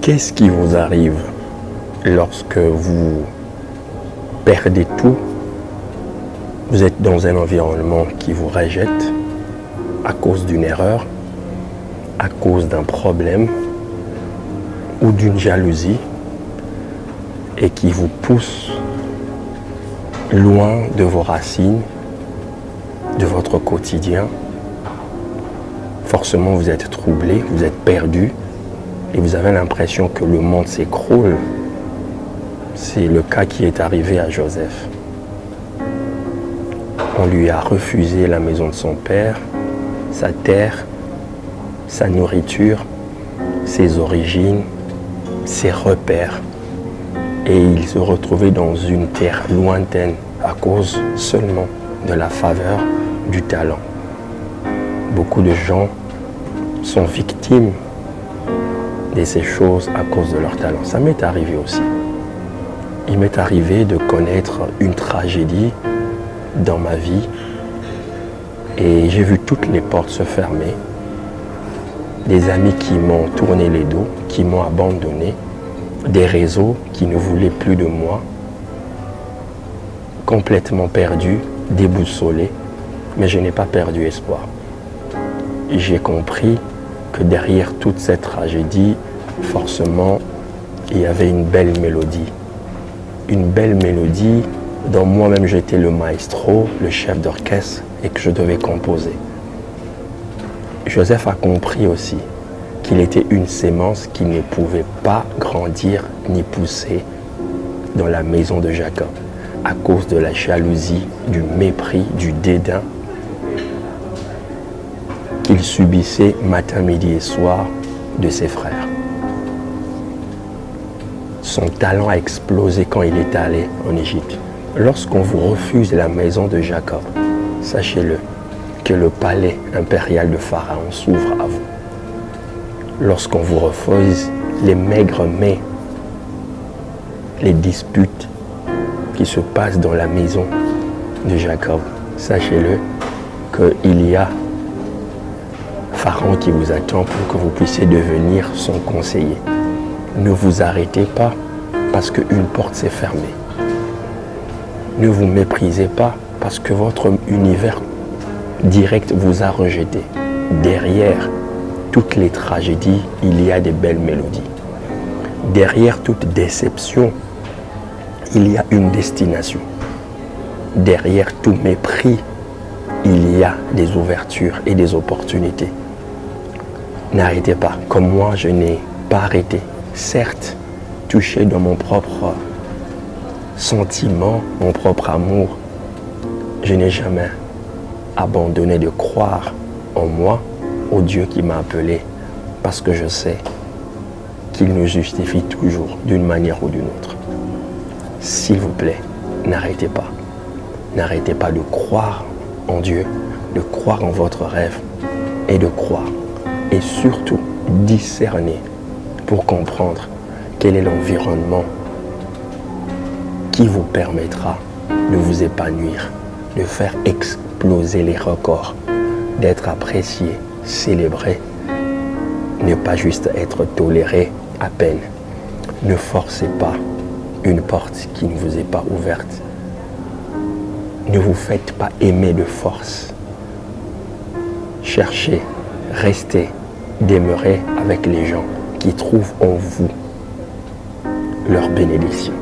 Qu'est-ce qui vous arrive lorsque vous perdez tout? Vous êtes dans un environnement qui vous rejette à cause d'une erreur, à cause d'un problème ou d'une jalousie et qui vous pousse loin de vos racines, de votre quotidien. Forcément, vous êtes troublé, vous êtes perdu et vous avez l'impression que le monde s'écroule. C'est le cas qui est arrivé à Joseph. On lui a refusé la maison de son père, sa terre, sa nourriture, ses origines, ses repères. Et il se retrouvait dans une terre lointaine à cause seulement de la faveur du talent. Beaucoup de gens sont victimes de ces choses à cause de leur talent. Ça m'est arrivé aussi. Il m'est arrivé de connaître une tragédie dans ma vie et j'ai vu toutes les portes se fermer. Des amis qui m'ont tourné les dos, qui m'ont abandonné, des réseaux qui ne voulaient plus de moi, complètement perdu, déboussolé, mais je n'ai pas perdu espoir. J'ai compris que derrière toute cette tragédie, forcément, il y avait une belle mélodie. Une belle mélodie dont moi-même j'étais le maestro, le chef d'orchestre et que je devais composer. Joseph a compris aussi qu'il était une sémence qui ne pouvait pas grandir ni pousser dans la maison de Jacob à cause de la jalousie, du mépris, du dédain qu'il subissait matin, midi et soir de ses frères. Son talent a explosé quand il est allé en Égypte. Lorsqu'on vous refuse la maison de Jacob, sachez-le que le palais impérial de Pharaon s'ouvre à vous. Lorsqu'on vous refuse les maigres mets, les disputes qui se passent dans la maison de Jacob, sachez-le qu'il y a Pharaon qui vous attend pour que vous puissiez devenir son conseiller. Ne vous arrêtez pas parce qu'une porte s'est fermée. Ne vous méprisez pas parce que votre univers direct vous a rejeté. Derrière toutes les tragédies, il y a des belles mélodies. Derrière toute déception, il y a une destination. Derrière tout mépris, il y a des ouvertures et des opportunités. N'arrêtez pas, comme moi je n'ai pas arrêté. Certes, touché dans mon propre sentiment, mon propre amour, je n'ai jamais abandonné de croire en moi, au Dieu qui m'a appelé, parce que je sais qu'il nous justifie toujours d'une manière ou d'une autre. S'il vous plaît, n'arrêtez pas. N'arrêtez pas de croire en Dieu, de croire en votre rêve et de croire. Et surtout, discerner pour comprendre quel est l'environnement qui vous permettra de vous épanouir, de faire exploser les records, d'être apprécié, célébré, ne pas juste être toléré à peine. Ne forcez pas une porte qui ne vous est pas ouverte. Ne vous faites pas aimer de force. Cherchez, restez, demeurez avec les gens qui trouvent en vous leur bénédiction.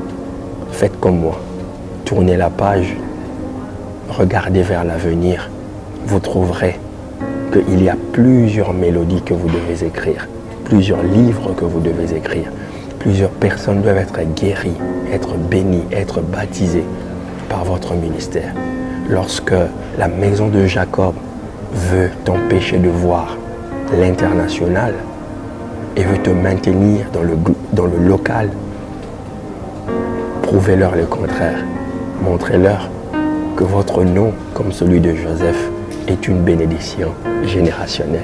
Faites comme moi. Tournez la page, regardez vers l'avenir. Vous trouverez qu'il y a plusieurs mélodies que vous devez écrire, plusieurs livres que vous devez écrire. Plusieurs personnes doivent être guéries, être bénies, être baptisées par votre ministère. Lorsque la maison de Jacob veut t'empêcher de voir l'international et veut te maintenir dans le local, prouvez-leur le contraire. Montrez-leur que votre nom, comme celui de Joseph, est une bénédiction générationnelle.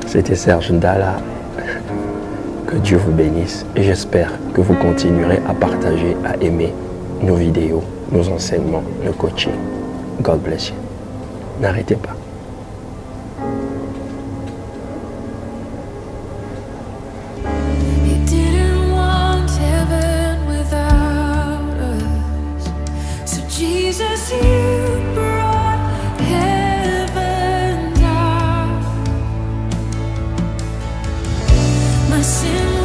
C'était Serge Ndala. Que Dieu vous bénisse et j'espère que vous continuerez à partager, à aimer nos vidéos, nos enseignements, nos coachings. God bless you. N'arrêtez pas. You did you brought heaven down. My sin